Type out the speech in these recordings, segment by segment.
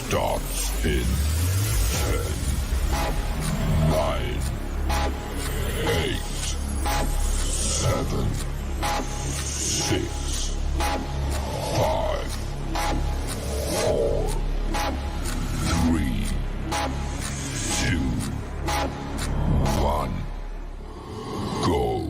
starts in 10, 9, 8, 7, 6, 5, 4, 3, 2, 1, go.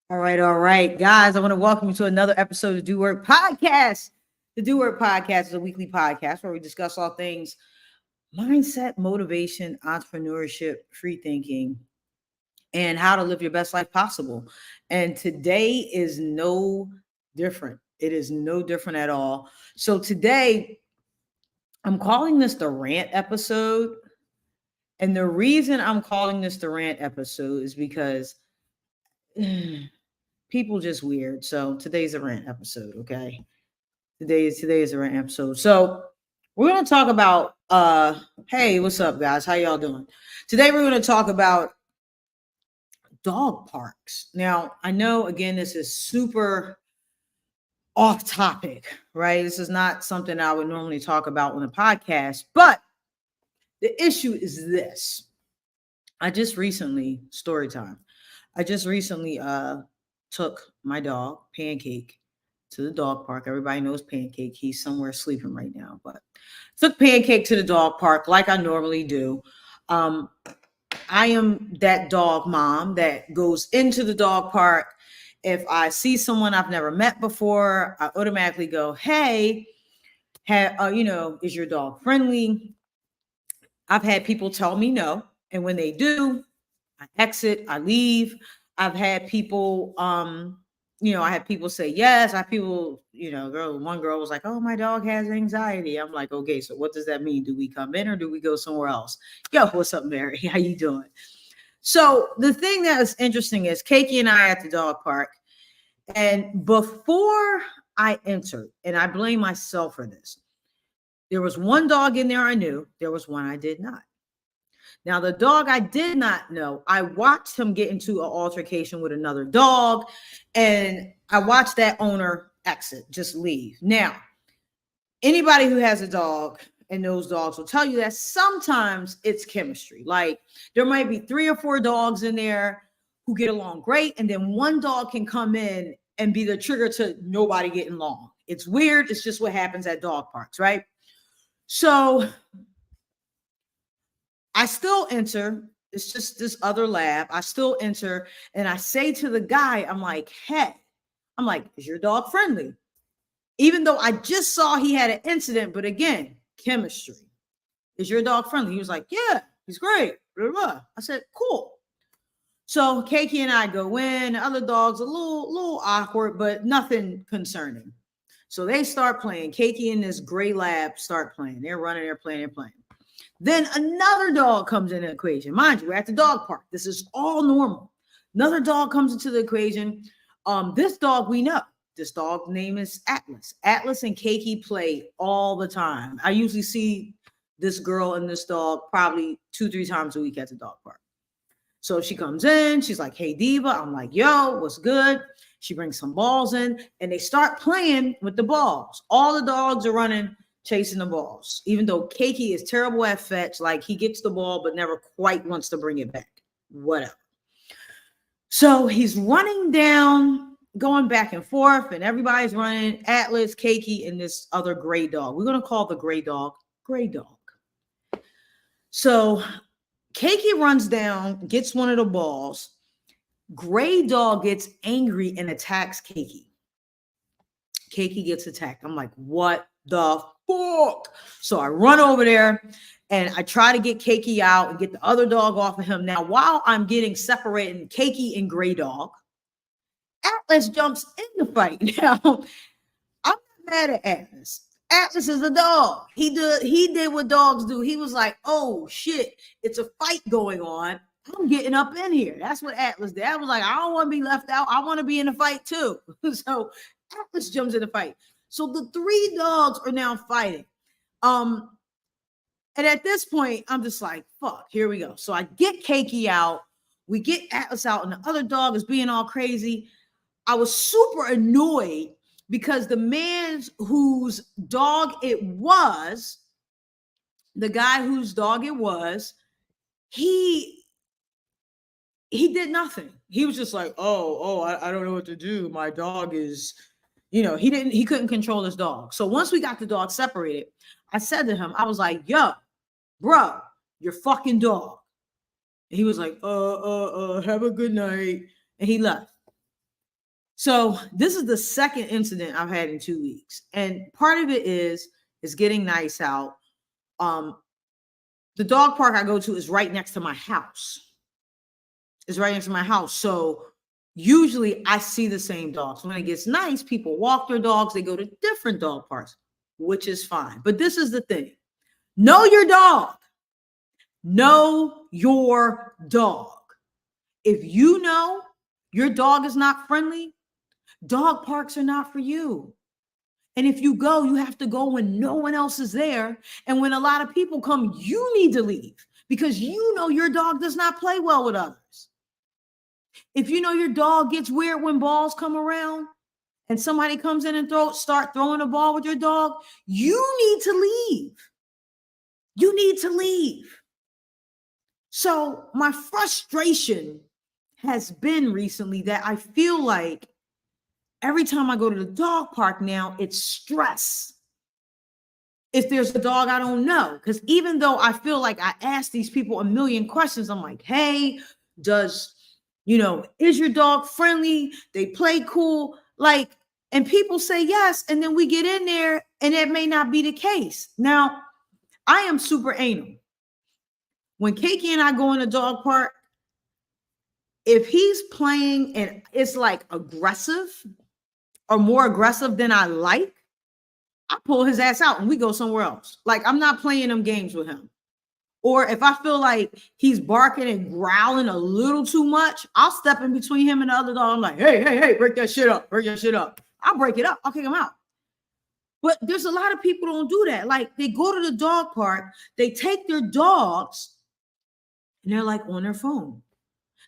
All right, guys. I want to welcome you to another episode of Do Work Podcast. The Do Work Podcast is a weekly podcast where we discuss all things mindset, motivation, entrepreneurship, free thinking, and how to live your best life possible. And today is no different. It is no different at all. So today, I'm calling this the Rant episode. And the reason I'm calling this the Rant episode is because people just weird. So today's a rant episode, okay? Today is a rant episode. So we're gonna talk about hey, what's up, guys? How y'all doing? Today we're gonna talk about dog parks. Now, I know again this is super off topic, right? This is not something I would normally talk about on a podcast, but the issue is this. Story time. I just recently took my dog, Pancake, to the dog park. Everybody knows Pancake. He's somewhere sleeping right now, but took Pancake to the dog park like I normally do. I am that dog mom that goes into the dog park. If I see someone I've never met before, I automatically go, hey, is your dog friendly? I've had people tell me no. And when they do, I exit, I leave. I've had people, I had people say yes. I have people, one girl was like, oh, my dog has anxiety. I'm like, okay, so what does that mean? Do we come in or do we go somewhere else? Yo, what's up, Mary? How you doing? So the thing that is interesting is Keiki and I at the dog park. And before I entered, and I blame myself for this, there was one dog in there I knew. There was one I did not. Now, the dog I did not know, I watched him get into an altercation with another dog, and I watched that owner exit, just leave. Now, anybody who has a dog and knows dogs will tell you that sometimes it's chemistry. Like there might be 3 or 4 dogs in there who get along great, and then one dog can come in and be the trigger to nobody getting along. It's weird. It's just what happens at dog parks, right? So I still enter. It's just this other lab. I still enter and I say to the guy, I'm like, hey, is your dog friendly? Even though I just saw he had an incident, but again, chemistry. Is your dog friendly? He was like, yeah, he's great. Blah, blah, blah. I said, cool. So Keiki and I go in. Other dogs a little awkward, but nothing concerning. So they start playing. Keiki and this gray lab start playing. They're running, they're playing. Then another dog comes in the equation. Mind you, we're at the dog park. This is all normal. Another dog comes into the equation. This dog we know. This dog's name is Atlas. Atlas and Keiki play all the time. I usually see this girl and this dog probably 2-3 times a week at the dog park. So she comes in. She's like, hey, Diva. I'm like, yo, what's good? She brings some balls in, and they start playing with the balls. All the dogs are running, chasing the balls, even though Keiki is terrible at fetch. Like he gets the ball, but never quite wants to bring it back. Whatever. So he's running down, going back and forth, and everybody's running. Atlas, Keiki, and this other gray dog. We're going to call the gray dog. So Keiki runs down, gets one of the balls. Gray dog gets angry and attacks Keiki. Keiki gets attacked. I'm like, what the fuck? So I run over there and I try to get Keiki out and get the other dog off of him. Now, while I'm getting separated, Keiki and gray dog, Atlas jumps in the fight. Now, I'm not mad at Atlas. Atlas is a dog. He did what dogs do. He was like, oh shit, it's a fight going on. I'm getting up in here. That's what Atlas did. I was like, I don't want to be left out. I want to be in the fight too. So Atlas jumps in the fight. So the 3 dogs are now fighting. And at this point, I'm just like, fuck, here we go. So I get Keiki out. we get Atlas out and the other dog is being all crazy. I was super annoyed because the man whose dog it was, the guy whose dog it was, he did nothing. He was just like, I don't know what to do. My dog is, he couldn't control his dog. So once we got the dog separated, I said to him, I was like, yo, bro, your fucking dog. And he was like, have a good night. And he left. So this is the second incident I've had in 2 weeks. And part of it is getting nice out. The dog park I go to is right next to my house. It's right next to my house. So usually I see the same dogs. When it gets nice, people walk their dogs. They go to different dog parks, which is fine. But this is the thing. Know your dog. Know your dog. If you know your dog is not friendly, dog parks are not for you. And if you go, you have to go when no one else is there. And when a lot of people come, you need to leave because you know your dog does not play well with others. If you know your dog gets weird when balls come around and somebody comes in and start throwing a ball with your dog, you need to leave. You need to leave. So my frustration has been recently that I feel like every time I go to the dog park now, it's stress. If there's a dog I don't know, because even though I feel like I ask these people a million questions, I'm like, hey, is your dog friendly? They play cool. And people say yes. And then we get in there and it may not be the case. Now, I am super anal. When Keiki and I go in the dog park, if he's playing and it's like aggressive or more aggressive than I like, I pull his ass out and we go somewhere else. Like, I'm not playing them games with him. Or if I feel like he's barking and growling a little too much, I'll step in between him and the other dog. I'm like, hey, break that shit up. Break that shit up. I'll break it up. I'll kick him out. But there's a lot of people who don't do that. Like, they go to the dog park, they take their dogs, and they're like on their phone.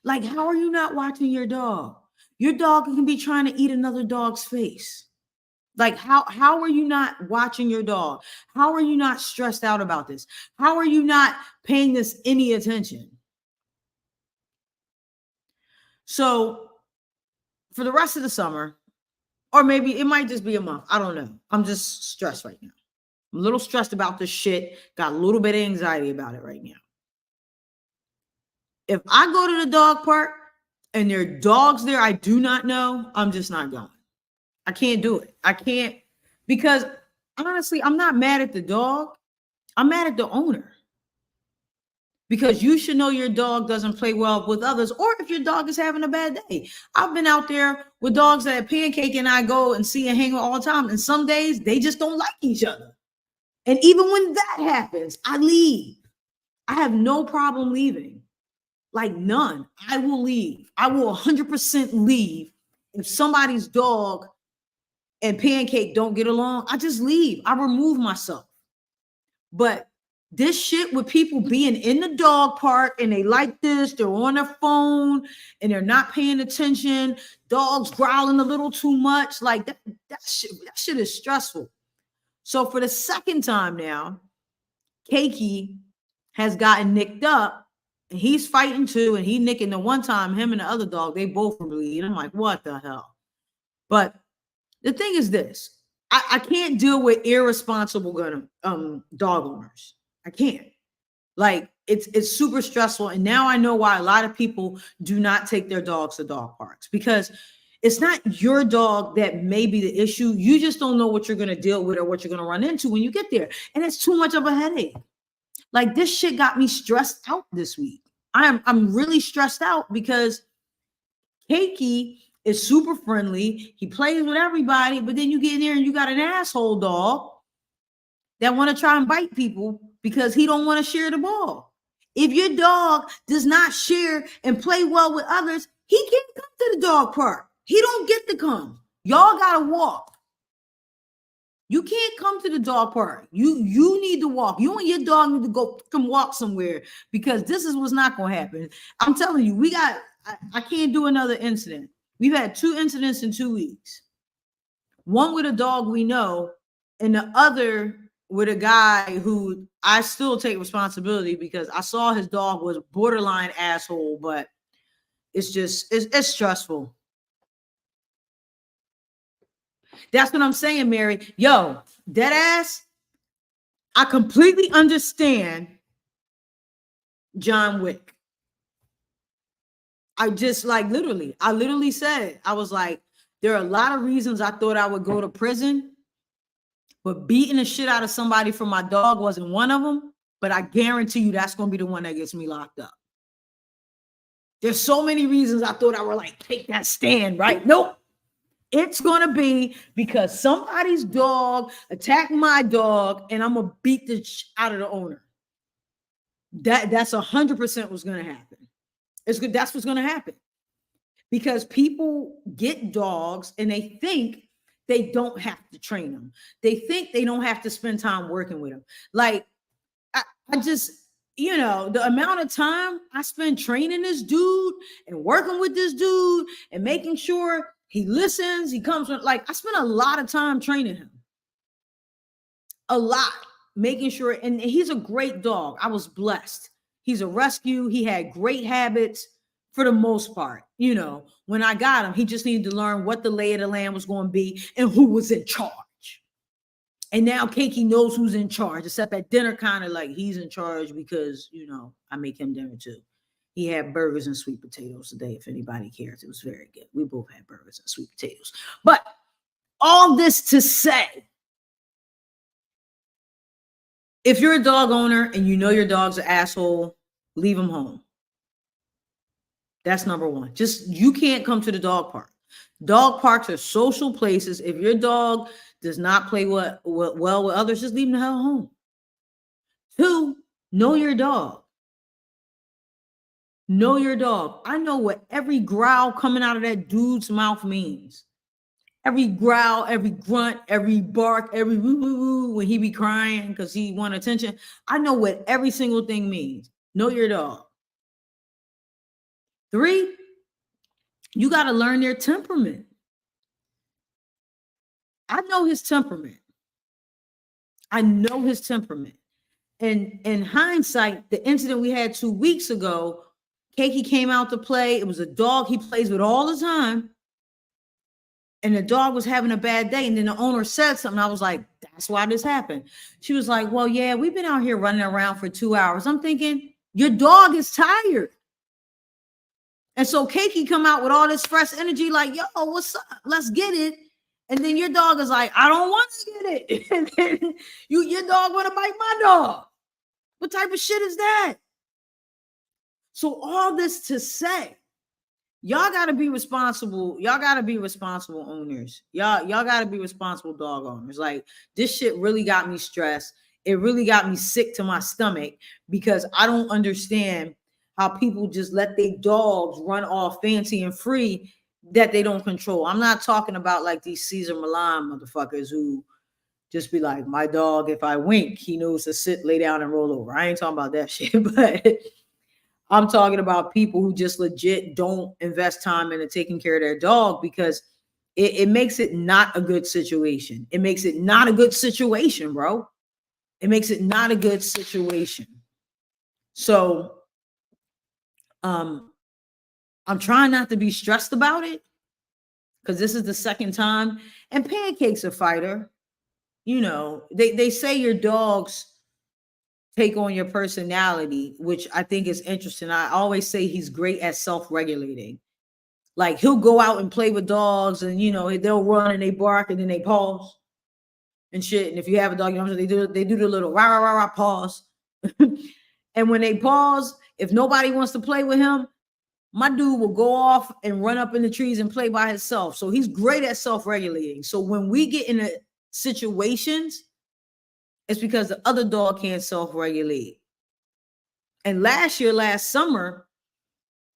Like, how are you not watching your dog? Your dog can be trying to eat another dog's face. Like, how are you not watching your dog? How are you not stressed out about this? How are you not paying this any attention? So for the rest of the summer, or maybe it might just be a month, I don't know. I'm just stressed right now. I'm a little stressed about this shit. Got a little bit of anxiety about it right now. If I go to the dog park and there are dogs there I do not know, I'm just not going. I can't do it. I can't, because honestly, I'm not mad at the dog. I'm mad at the owner. Because you should know your dog doesn't play well with others, or if your dog is having a bad day. I've been out there with dogs that Pancake and I go and see and hang with all the time, and some days they just don't like each other. And even when that happens, I leave. I have no problem leaving. Like, none. I will leave. I will 100% leave. If somebody's dog and Pancake don't get along, I just leave. I remove myself. But this shit with people being in the dog park and they like this, they're on their phone and they're not paying attention, dogs growling a little too much, like that shit is stressful. So for the second time now, Keiki has gotten nicked up. And he's fighting too, and he nicking the one time, him and the other dog, they both were bleeding. I'm like, what the hell? But the thing is this, I can't deal with irresponsible dog owners. I can't. Like, it's super stressful. And now I know why a lot of people do not take their dogs to dog parks, because it's not your dog that may be the issue. You just don't know what you're going to deal with or what you're going to run into when you get there. And it's too much of a headache. Like, this shit got me stressed out this week. I'm really stressed out because Keiki is super friendly. He plays with everybody, but then you get in there and you got an asshole dog that want to try and bite people because he don't want to share the ball. If your dog does not share and play well with others, he can't come to the dog park. He don't get to come. Y'all got to walk. You can't come to the dog park. You need to walk. You and your dog need to go come walk somewhere, because this is what's not going to happen. I'm telling you, I can't do another incident. We've had 2 incidents in 2 weeks. One with a dog we know, and the other with a guy who I still take responsibility, because I saw his dog was borderline asshole, but it's stressful. That's what I'm saying, Mary. Yo, dead ass, I completely understand John Wick. I literally said, I was like, there are a lot of reasons I thought I would go to prison, but beating the shit out of somebody for my dog wasn't one of them. But I guarantee you that's going to be the one that gets me locked up. There's so many reasons I thought I would like take that stand, right? Nope. It's going to be because somebody's dog attacked my dog, and I'm going to beat the shit out of the owner. That's 100% what's going to happen. It's good. That's what's going to happen, because people get dogs and they think they don't have to train them. They think they don't have to spend time working with them. Like I just, the amount of time I spend training this dude and working with this dude and making sure he listens, he comes with, like, I spent a lot of time training him. A lot, making sure, and he's a great dog. I was blessed. He's a rescue. He had great habits for the most part. When I got him, he just needed to learn what the lay of the land was going to be and who was in charge. And now Keiki knows who's in charge, except at dinner, kind of like he's in charge because, I make him dinner too. He had burgers and sweet potatoes today, if anybody cares. It was very good. We both had burgers and sweet potatoes. But all this to say, if you're a dog owner and you know your dog's an asshole, leave him home. That's number one. Just, you can't come to the dog park. Dog parks are social places. If your dog does not play well with others, just leave him the hell home. 2, know your dog. Know your dog. I know what every growl coming out of that dude's mouth means. Every growl, every grunt, every bark, every woo woo woo when he be crying because he want attention. I know what every single thing means. Know your dog. 3, you got to learn their temperament. I know his temperament. And in hindsight, the incident we had 2 weeks ago, Keiki came out to play. It was a dog he plays with all the time. And the dog was having a bad day. And then the owner said something. I was like, that's why this happened. She was like, well, yeah, we've been out here running around for 2 hours. I'm thinking, your dog is tired. And so Keiki come out with all this fresh energy, like, yo, what's up? Let's get it. And then your dog is like, I don't want to get it. And then your dog want to bite my dog. What type of shit is that? So all this to say, y'all got to be responsible. Y'all got to be responsible owners. Y'all got to be responsible dog owners. Like, this shit really got me stressed. It really got me sick to my stomach, because I don't understand how people just let their dogs run off fancy and free that they don't control. I'm not talking about like these Caesar Milan motherfuckers who just be like, my dog, if I wink, he knows to sit, lay down, and roll over. I ain't talking about that shit, but I'm talking about people who just legit don't invest time into taking care of their dog, because it makes it not a good situation. It makes it not a good situation, bro. It makes it not a good situation. So, I'm trying not to be stressed about it, because this is the second time. And Pancake's a fighter. They say your dogs take on your personality, which I think is interesting. I always say he's great at self-regulating. Like, he'll go out and play with dogs, and they'll run and they bark and then they pause and shit. And if you have a dog, they do the little rah rah rah rah pause. And when they pause, if nobody wants to play with him, my dude will go off and run up in the trees and play by himself. So he's great at self-regulating. So when we get into situations, it's because the other dog can't self-regulate. And last summer,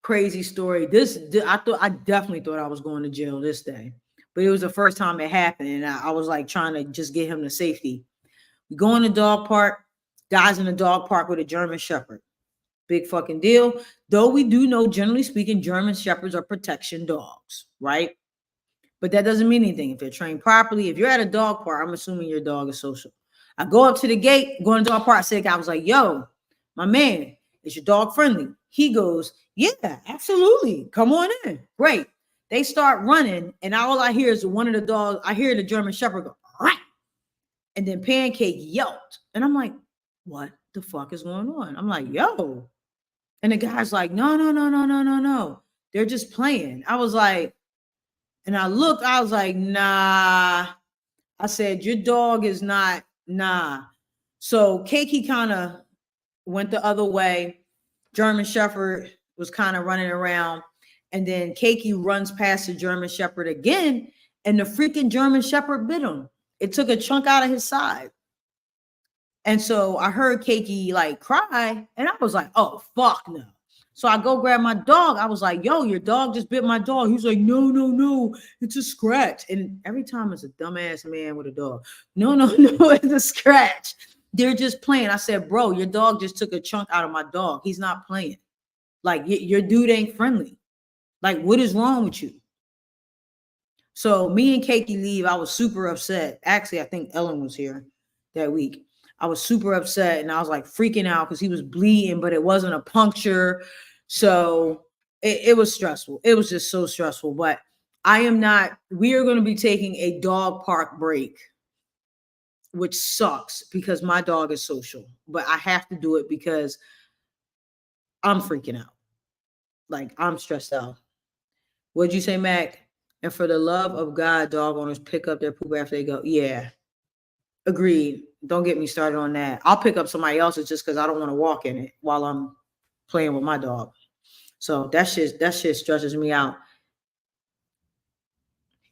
crazy story. I definitely thought I was going to jail this day. but it was the first time it happened. And I was like trying to just get him to safety. We go in the dog park, guys in the dog park with a German Shepherd. Big fucking deal. Though we do know, generally speaking, German Shepherds are protection dogs, right? But that doesn't mean anything if they're trained properly. If you're at a dog park, I'm assuming your dog is social. I go up to the gate, go in the dog park. I said, I was like, yo, my man, is your dog friendly? He goes, yeah, absolutely. Come on in. Great. They start running, and all I hear is one of the dogs. I hear the German Shepherd go, right. And then Pancake yelped. And I'm like, what the fuck is going on? I'm like, yo. And the guy's like, no, no, no, no, no, no, no. They're just playing. I was like, and I looked, I was like, nah. I said, your dog is not, nah. So Keiki kind of went the other way. German Shepherd was kind of running around. And then Keiki runs past the German Shepherd again. And the freaking German Shepherd bit him. It took a chunk out of his side. And so I heard Keiki like cry. And I was like, oh, fuck no. So I go grab my dog. I was like, yo, your dog just bit my dog. He was like, no, no, no, it's a scratch. And every time it's a dumbass man with a dog. No, no, no, it's a scratch. They're just playing. I said, bro, your dog just took a chunk out of my dog. He's not playing. Like, your dude ain't friendly. Like, what is wrong with you? So me and Keiki leave. I was super upset. Actually, I think Ellen was here that week. I was super upset and I was like freaking out because he was bleeding, but it wasn't a puncture. So it was stressful. It was just so stressful. But we are going to be taking a dog park break, which sucks because my dog is social. But I have to do it because I'm freaking out. Like, I'm stressed out. What'd you say, Mac? And for the love of God, dog owners pick up their poop after they go. Yeah. Agreed. Don't get me started on that. I'll pick up somebody else's just because I don't want to walk in it while I'm playing with my dog. So that shit stresses me out.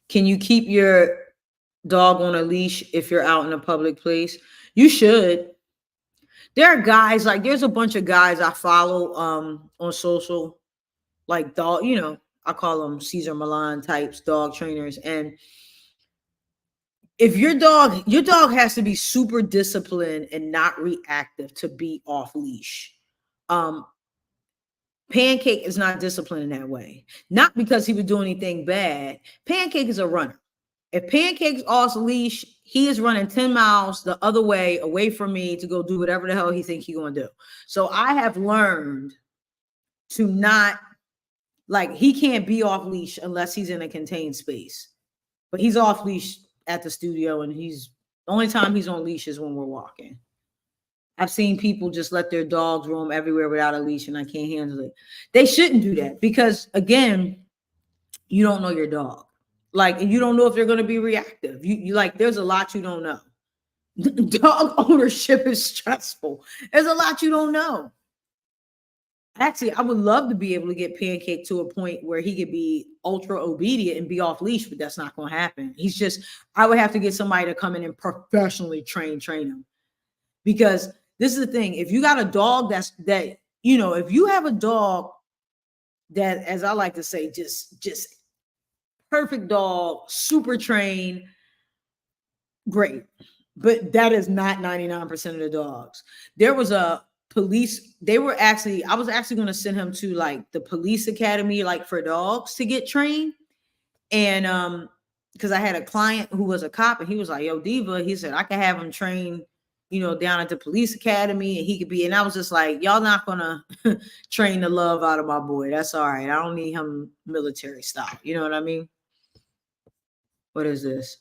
Can you keep your dog on a leash if you're out in a public place? You should. There are guys, like there's a bunch of guys I follow on social, like dog, I call them Cesar Milan types, dog trainers. And if your dog has to be super disciplined and not reactive to be off leash. Pancake is not disciplined in that way. Not because he would do anything bad. Pancake is a runner. If Pancake's off leash, he is running 10 miles the other way away from me to go do whatever the hell he thinks he's going to do. So I have learned to not, like, he can't be off leash unless he's in a contained space. But he's off leash at the studio, and the only time he's on leash is when we're walking. I've seen people just let their dogs roam everywhere without a leash, and I can't handle it. They shouldn't do that because, again, you don't know your dog. Like, you don't know if they're going to be reactive. You like, there's a lot you don't know. Dog ownership is stressful. There's a lot you don't know. Actually, I would love to be able to get Pancake to a point where he could be ultra obedient and be off leash, but that's not going to happen. I would have to get somebody to come in and professionally train him. Because this is the thing. If you got a dog if you have a dog that, as I like to say, just perfect dog, super trained, great. But that is not 99% of the dogs. There was a police, I was actually going to send him to like the police academy, like for dogs to get trained. And because I had a client who was a cop, and he was like, yo, Diva, he said, I could have him train, down at the police academy, and he could be, and I was just like, y'all not gonna train the love out of my boy. That's all right. I don't need him military style. You know what I mean? What is this?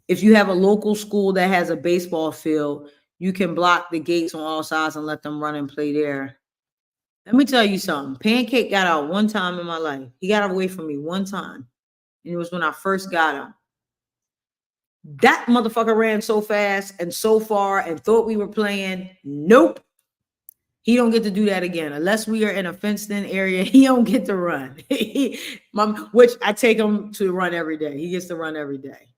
If you have a local school that has a baseball field, you can block the gates on all sides and let them run and play there. Let me tell you something. Pancake got out one time in my life. He got away from me one time. And it was when I first got him. That motherfucker ran so fast and so far and thought we were playing. Nope. He don't get to do that again. Unless we are in a fenced-in area, he don't get to run. Which I take him to run every day. He gets to run every day.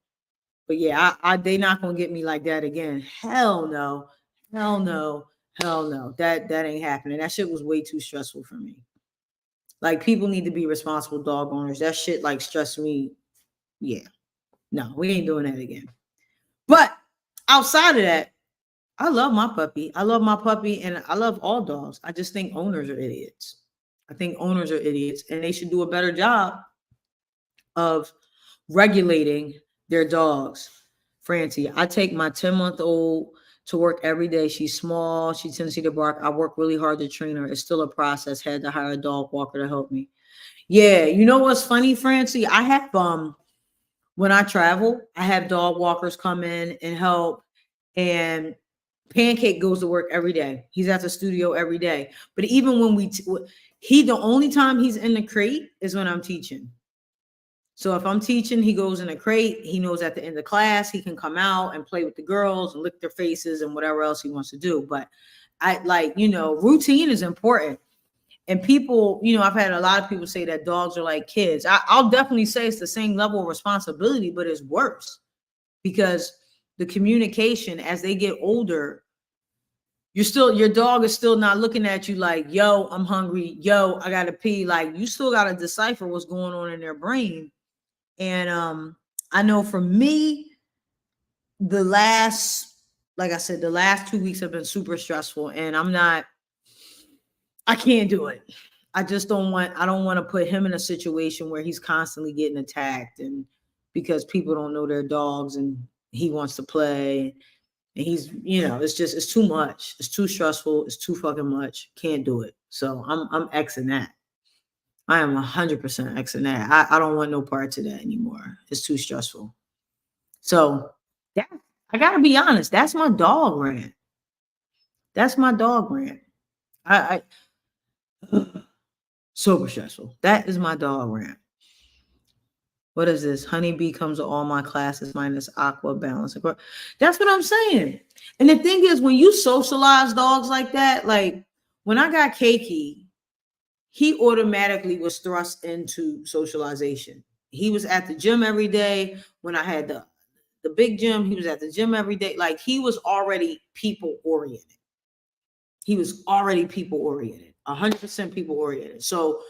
But yeah, they not gonna get me like that again. Hell no. Hell no. Hell no. That ain't happening. That shit was way too stressful for me. Like, people need to be responsible dog owners. That shit like stressed me. Yeah. No, we ain't doing that again. But outside of that, I love my puppy. I love my puppy and I love all dogs. I just think owners are idiots. I think owners are idiots and they should do a better job of regulating their dogs. Francie, I take my 10-month-old to work every day. She's small. She tendency to bark. I work really hard to train her. It's still a process. Had to hire a dog walker to help me. Yeah, you know what's funny, Francie? I have when I travel, I have dog walkers come in and help. And Pancake goes to work every day. He's at the studio every day. But even when the only time he's in the crate is when I'm teaching. So if I'm teaching, he goes in a crate. He knows at the end of class, he can come out and play with the girls and lick their faces and whatever else he wants to do. But routine is important. And people, I've had a lot of people say that dogs are like kids. I'll definitely say it's the same level of responsibility, but it's worse because the communication as they get older, your dog is still not looking at you like, yo, I'm hungry. Yo, I got to pee. Like you still got to decipher what's going on in their brain. And I know for me, like I said, the last 2 weeks have been super stressful and I can't do it. I don't want to put him in a situation where he's constantly getting attacked and because people don't know their dogs and he wants to play and he's, it's too much. It's too stressful. It's too fucking much. Can't do it. So I'm Xing that. I am 100% Xing that. I don't want no parts of that anymore. It's too stressful. So I gotta be honest. That's my dog rant. That's my dog rant. I super stressful. That is my dog rant. What is this? Honeybee comes to all my classes minus aqua balance. That's what I'm saying. And the thing is, when you socialize dogs like that, like when I got Keiki, he automatically was thrust into socialization. He was at the gym every day. When I had the big gym, he was at the gym every day. Like he was already people oriented. 100% people oriented. So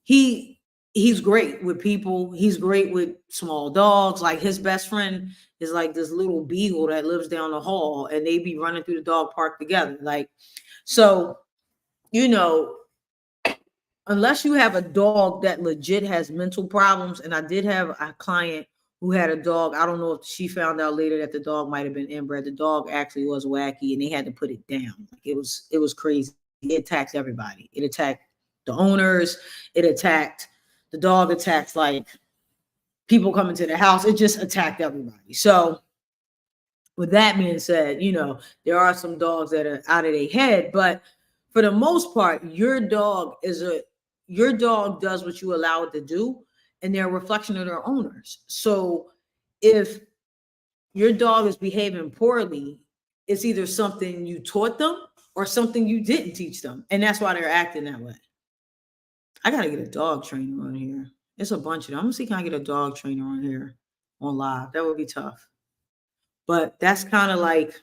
he's great with people. He's great with small dogs. Like his best friend is like this little beagle that lives down the hall and they be running through the dog park together. Like, so, unless you have a dog that legit has mental problems. And I did have a client who had a dog. I don't know if she found out later that the dog might have been inbred. The dog actually was wacky and they had to put it down. Like it was crazy. It attacked everybody. It attacked the owners. The dog attacked like people coming to the house. It just attacked everybody. So with that being said, there are some dogs that are out of their head, but for the most part, your dog does what you allow it to do, and they're a reflection of their owners. So if your dog is behaving poorly, it's either something you taught them or something you didn't teach them. And that's why they're acting that way. I got to get a dog trainer on here. It's a bunch of them. I'm going to see can I get a dog trainer on here on live. That would be tough. But that's kind of like,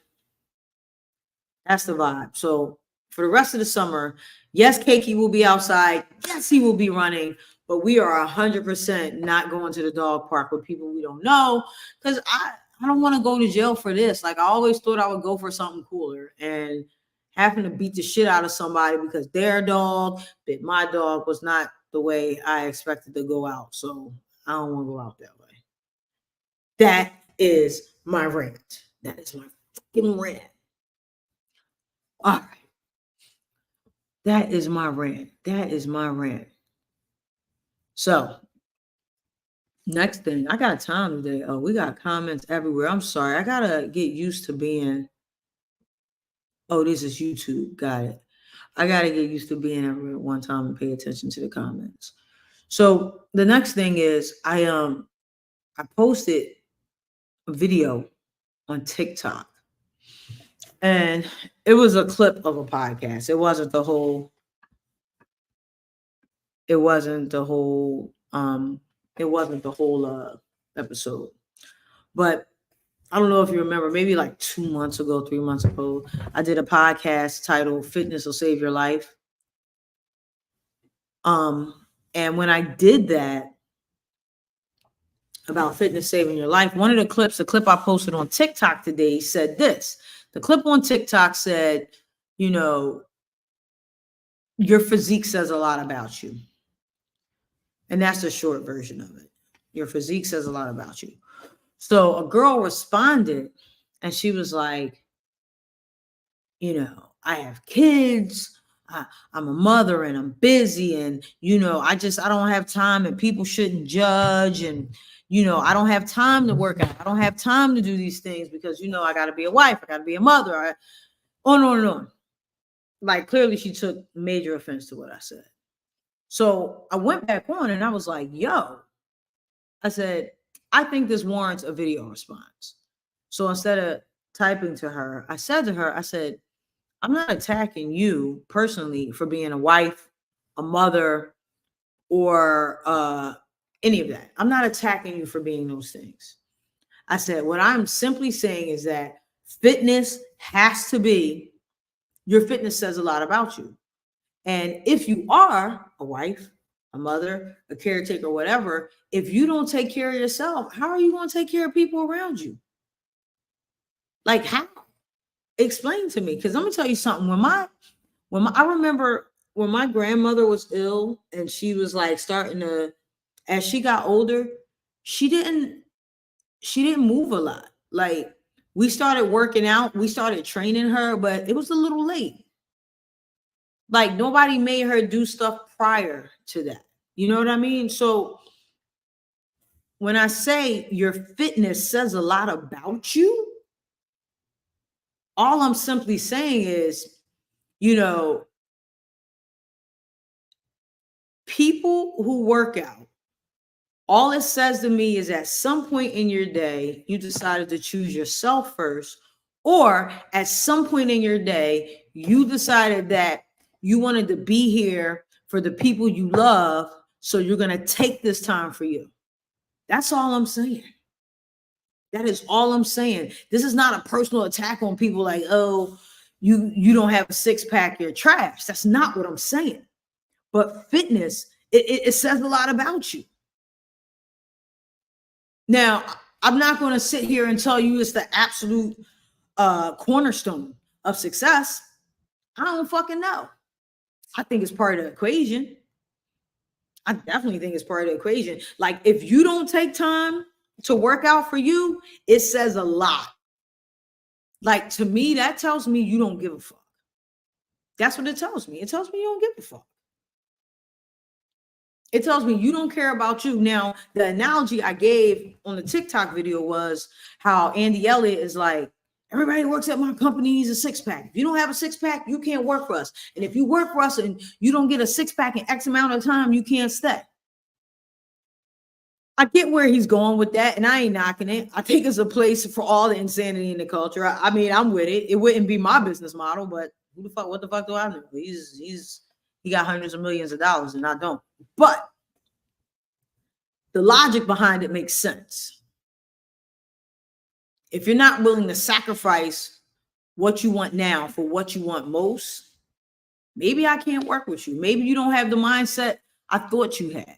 that's the vibe. So for the rest of the summer, yes, Keiki will be outside. Yes, he will be running. But we are 100% not going to the dog park with people we don't know because I don't want to go to jail for this. Like I always thought I would go for something cooler, and having to beat the shit out of somebody because their dog bit my dog was not the way I expected to go out. So I don't want to go out that way. That is my rant. That is my fucking rant. All right. That is my rant. So next thing, I got time today. Oh, we got comments everywhere. I'm sorry. I gotta get used to being. Oh, this is YouTube. Got it. I gotta get used to being everywhere at one time and pay attention to the comments. So the next thing is I posted a video on TikTok. And it was a clip of a podcast. It wasn't the whole episode. But I don't know if you remember, maybe like 2 months ago, 3 months ago, I did a podcast titled Fitness Will Save Your Life. And when I did that, about fitness saving your life. One of the clips, the clip I posted on TikTok today, said this. The clip on TikTok said, you know, your physique says a lot about you. And that's the short version of it. Your physique says a lot about you. So a girl responded and she was like, you know, I have kids. I'm a mother and I'm busy, and I don't have time, and people shouldn't judge, and I don't have time to work out. I don't have time to do these things because I got to be a wife, I got to be a mother. On and on and on. Like, clearly she took major offense to what I said. So I went back on and I was like, yo, I said, I think this warrants a video response. So instead of typing to her, I said, I'm not attacking you personally for being a wife, a mother, or any of that. I'm not attacking you for being those things. I said, what I'm simply saying is that fitness has to be, your fitness says a lot about you. And if you are a wife, a mother, a caretaker, whatever, if you don't take care of yourself, how are you going to take care of people around you? Like, how? Explain to me. Because let me tell you something. I remember when my grandmother was ill and she was like starting to, as she got older, she didn't move a lot. Like, we started working out, we started training her, but it was a little late. Like, nobody made her do stuff prior to that. You know what I mean? So when I say your fitness says a lot about you, all I'm simply saying is, people who work out, all it says to me is at some point in your day, you decided to choose yourself first, or at some point in your day, you decided that you wanted to be here for the people you love, so you're going to take this time for you. That's all I'm saying. That is all I'm saying. This is not a personal attack on people like, oh, you don't have a six-pack, you're trash. That's not what I'm saying. But fitness, it says a lot about you. Now, I'm not going to sit here and tell you it's the absolute cornerstone of success. I don't fucking know. I think it's part of the equation. I definitely think it's part of the equation. Like, if you don't take time to work out for you, it says a lot. Like, to me, that tells me you don't give a fuck. That's what it tells me. It tells me you don't give a fuck. It tells me you don't care about you. Now, the analogy I gave on the TikTok video was how Andy Elliott is like, everybody who works at my company needs a six-pack. If you don't have a six-pack, you can't work for us. And if you work for us and you don't get a six-pack in X amount of time, you can't stay. I get where he's going with that, and I ain't knocking it. I think it's a place for all the insanity in the culture. I mean, I'm with it. It wouldn't be my business model, but what the fuck do I know? He got hundreds of millions of dollars, and I don't. But the logic behind it makes sense. If you're not willing to sacrifice what you want now for what you want most, maybe I can't work with you. Maybe you don't have the mindset I thought you had.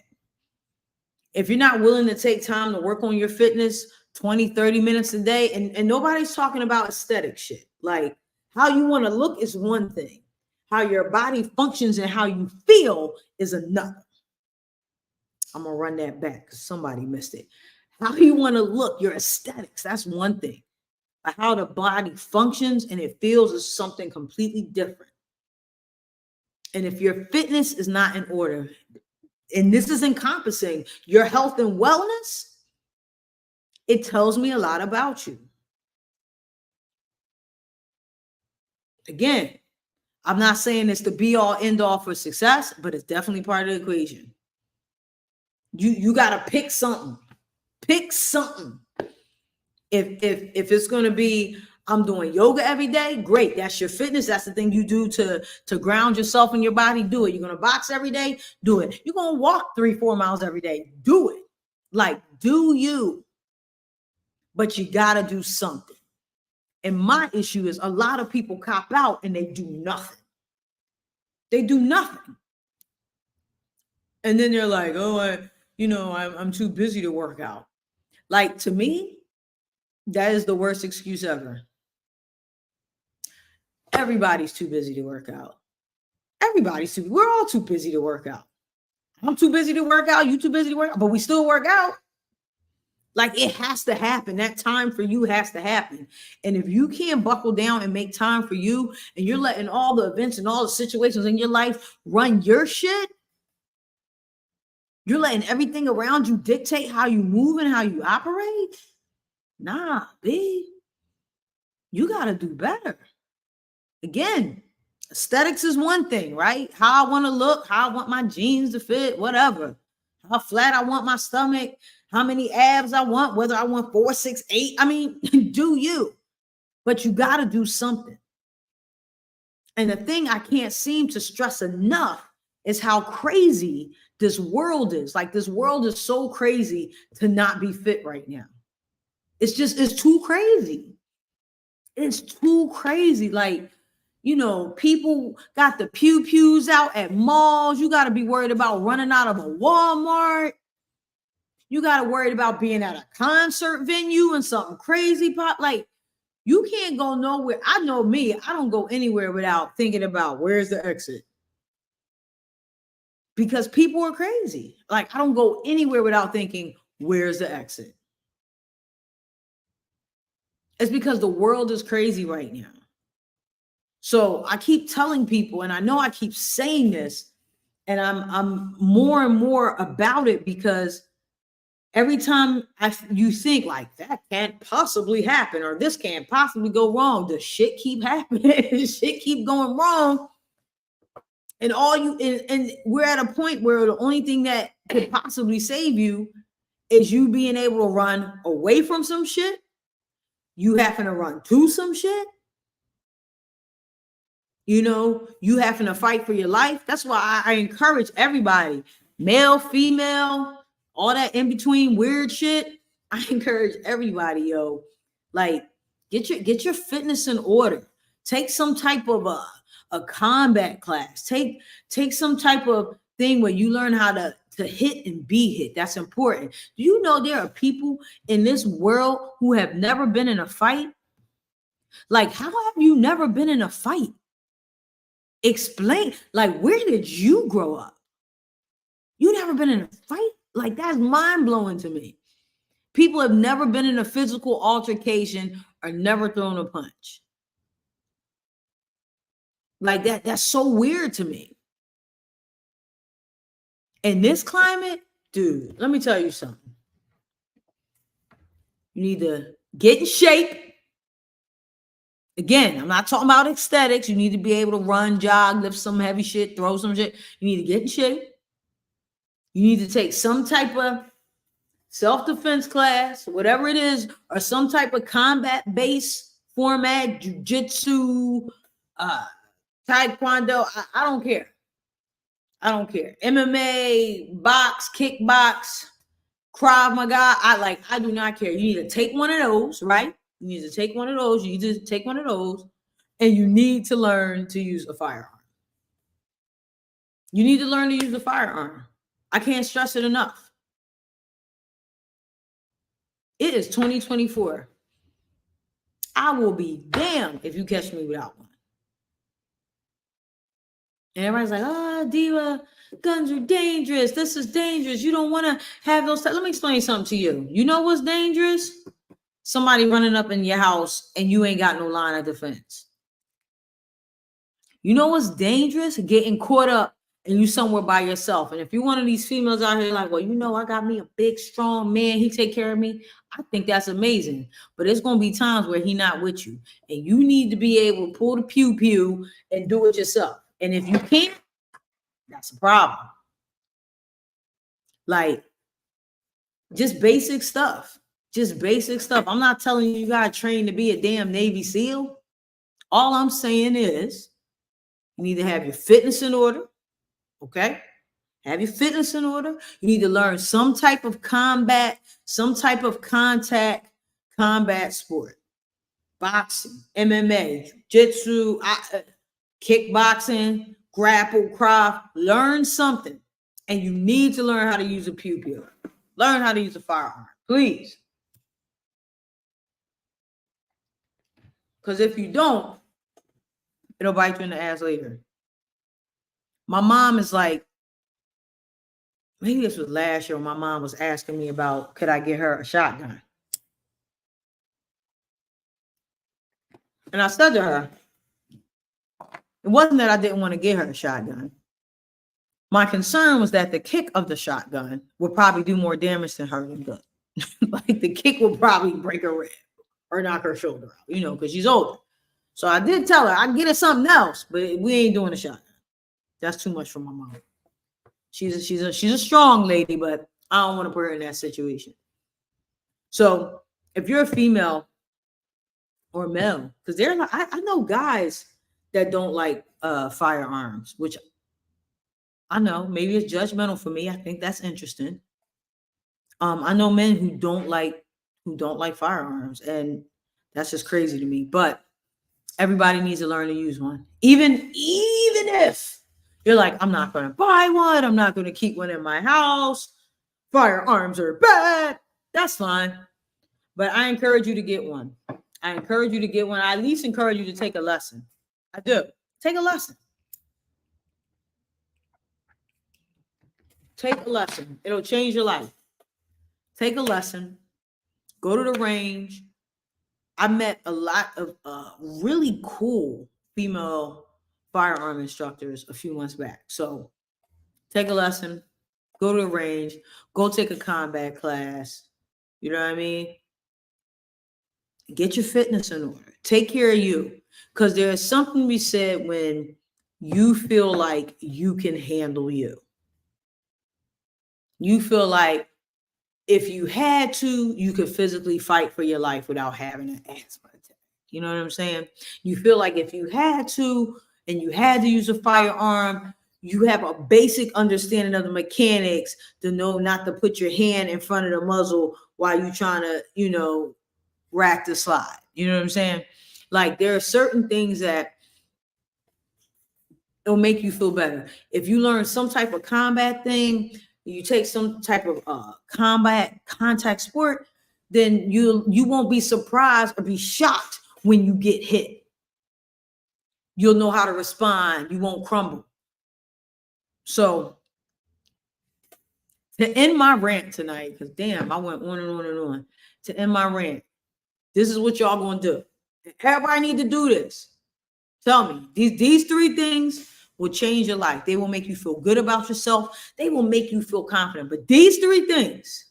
If you're not willing to take time to work on your fitness 20, 30 minutes a day, and nobody's talking about aesthetic shit. Like, how you want to look is one thing. How your body functions and how you feel is another. I'm going to run that back because somebody missed it. How you want to look, your aesthetics, that's one thing. But how the body functions and it feels is something completely different. And if your fitness is not in order, and this is encompassing your health and wellness, it tells me a lot about you. Again, I'm not saying it's the be all end all for success, but it's definitely part of the equation. You got to pick something. Pick something. If it's going to be, I'm doing yoga every day, great. That's your fitness. That's the thing you do to ground yourself in your body. Do it. You're going to box every day, do it. You're going to walk 3-4 miles every day, do it. Like, do you? But you got to do something. And my issue is a lot of people cop out and they do nothing. They do nothing. And then they're like, oh, I'm too busy to work out. Like, to me, that is the worst excuse ever. Everybody's too busy to work out. We're all too busy to work out. I'm too busy to work out. You too busy to work out, but we still work out. Like, it has to happen. That time for you has to happen. And if you can't buckle down and make time for you, and you're letting all the events and all the situations in your life run your shit, you're letting everything around you dictate how you move and how you operate. Nah, B. You got to do better. Again, aesthetics is one thing, right? How I want to look, how I want my jeans to fit, whatever. How flat I want my stomach, how many abs I want, whether I want 4, 6, 8. I mean, do you? But you got to do something. And the thing I can't seem to stress enough is how crazy this world is. Like, this world is so crazy to not be fit right now. It's too crazy. It's too crazy. Like, people got the pews out at malls. You got to be worried about running out of a Walmart. You got to worry about being at a concert venue and something crazy pop. Like, you can't go nowhere. I know me. I don't go anywhere without thinking about where's the exit. Because people are crazy. Like, I don't go anywhere without thinking, where's the exit? It's because the world is crazy right now. So I keep telling people, and I know I keep saying this, and I'm more and more about it, because every time you think like, that can't possibly happen, or this can't possibly go wrong, the shit keep happening, shit keep going wrong. And and we're at a point where the only thing that could possibly save you is you being able to run away from some shit, you having to run to some shit, you having to fight for your life. That's why I encourage everybody, male, female, all that in between weird shit. I encourage everybody, yo, like, get your fitness in order. Take some type of a combat class. Take some type of thing where you learn how to hit and be hit. That's important. Do you know there are people in this world who have never been in a fight? Like, how have you never been in a fight? Explain. Like, where did you grow up? You never been in a fight? Like, that's mind-blowing to me. People have never been in a physical altercation or never thrown a punch. Like, that's so weird to me. In this climate, dude, let me tell you something. You need to get in shape. Again, I'm not talking about aesthetics. You need to be able to run, jog, lift some heavy shit, throw some shit. You need to get in shape. You need to take some type of self-defense class, whatever it is, or some type of combat-based format, jiu-jitsu, taekwondo. I don't care. I don't care. MMA, box, kickbox, Krav Maga. I do not care. You need to take one of those, right? You need to take one of those. You need to take one of those, and you need to learn to use a firearm. You need to learn to use a firearm. I can't stress it enough. It is 2024. I will be damned if you catch me without one. And everybody's like, oh, Diva, guns are dangerous. This is dangerous. You don't want to have those. Let me explain something to you. You know what's dangerous? Somebody running up in your house and you ain't got no line of defense. You know what's dangerous? Getting caught up and you somewhere by yourself. And if you're one of these females out here like, well, I got me a big, strong man. He take care of me. I think that's amazing. But there's going to be times where he not with you. And you need to be able to pull the pew and do it yourself. And if you can't, that's a problem. Like, just basic stuff. Just basic stuff. I'm not telling you got to train to be a damn Navy SEAL. All I'm saying is you need to have your fitness in order. Okay? Have your fitness in order. You need to learn some type of combat, some type of contact combat sport. Boxing, MMA, jiu-jitsu, kickboxing, grapple, craft. Learn something. And you need to learn how to use a pew. Learn how to use a firearm. Please. Because if you don't, it'll bite you in the ass later. My mom is like, maybe this was last year. My mom was asking me about could I get her a shotgun. And I said to her, it wasn't that I didn't want to get her a shotgun. My concern was that the kick of the shotgun would probably do more damage to her than good. Like the kick will probably break her rib or knock her shoulder out, because she's older. So I did tell her I'd get her something else, but we ain't doing a shotgun. That's too much for my mom. She's a strong lady, but I don't want to put her in that situation. So if you're a female or male, because they're like, I know guys that don't like firearms, which I know maybe it's judgmental for me. I think that's interesting. I know men who don't like firearms, and that's just crazy to me. But everybody needs to learn to use one. Even if you're like, I'm not going to buy one, I'm not going to keep one in my house. Firearms are bad. That's fine. But I encourage you to get one. I at least encourage you to take a lesson. I do. Take a lesson. Take a lesson. It'll change your life. Take a lesson. Go to the range. I met a lot of really cool female firearm instructors a few months back. So take a lesson. Go to the range. Go take a combat class. You know what I mean? Get your fitness in order. Take care of you. Because there is something to be said when you feel like you can handle you. You feel like if you had to, you could physically fight for your life without having an asthma attack. You know what I'm saying? You feel like if you had to and you had to use a firearm, you have a basic understanding of the mechanics to know not to put your hand in front of the muzzle while you're trying to, rack the slide. You know what I'm saying? Like there are certain things that it'll make you feel better. If you learn some type of combat thing, you take some type of combat contact sport, then you won't be surprised or be shocked when you get hit. You'll know how to respond. You won't crumble. So to end my rant tonight, because damn, I went on and on and on. To end my rant, this is what y'all gonna do. Everybody need to do this. Tell me, these three things will change your life. They will make you feel good about yourself. They will make you feel confident. But these three things,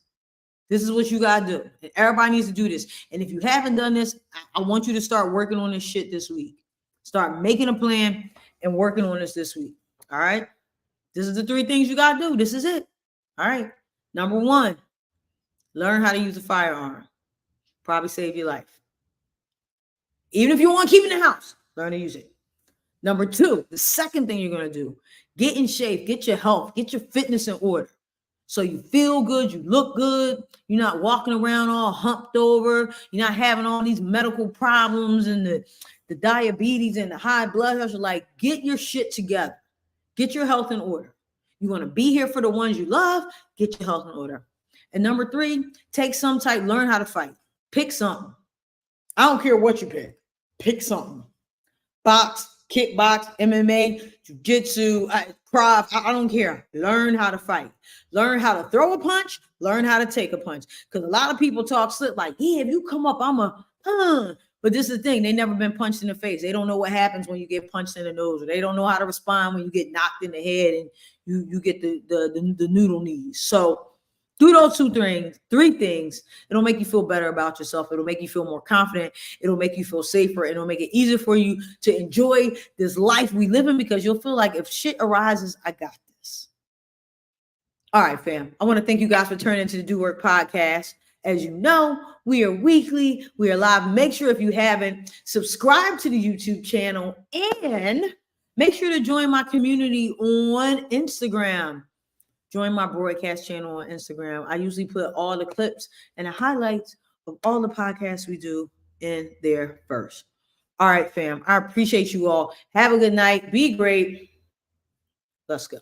this is what you got to do. And everybody needs to do this. And if you haven't done this, I want you to start working on this shit this week. Start making a plan and working on this week. All right? This is the three things you got to do. This is it. All right? Number one, learn how to use a firearm. Probably save your life. Even if you want to keep it in the house, learn to use it. Number two, the second thing you're going to do, get in shape, get your health, get your fitness in order. So you feel good, you look good, you're not walking around all humped over, you're not having all these medical problems and the diabetes and the high blood pressure. Like, get your shit together. Get your health in order. You want to be here for the ones you love, get your health in order. And number three, take some type, learn how to fight. Pick something. I don't care what you pick. Pick something. Box, kickbox, MMA, jiu-jitsu, krav, I don't care. Learn how to fight. Learn how to throw a punch. Learn how to take a punch. Because a lot of people talk slick like, yeah, if you come up, I'm But this is the thing. They never been punched in the face. They don't know what happens when you get punched in the nose. Or they don't know how to respond when you get knocked in the head and you get the noodle knees. So do those three things. It'll make you feel better about yourself. It'll make you feel more confident. It'll make you feel safer. It'll make it easier for you to enjoy this life we live in because you'll feel like if shit arises, I got this. All right, fam. I want to thank you guys for turning into the Do Work Podcast. As you know, we are weekly. We are live. Make sure if you haven't, subscribe to the YouTube channel and make sure to join my community on Instagram. Join my broadcast channel on Instagram. I usually put all the clips and the highlights of all the podcasts we do in there first. All right, fam. I appreciate you all. Have a good night. Be great. Let's go.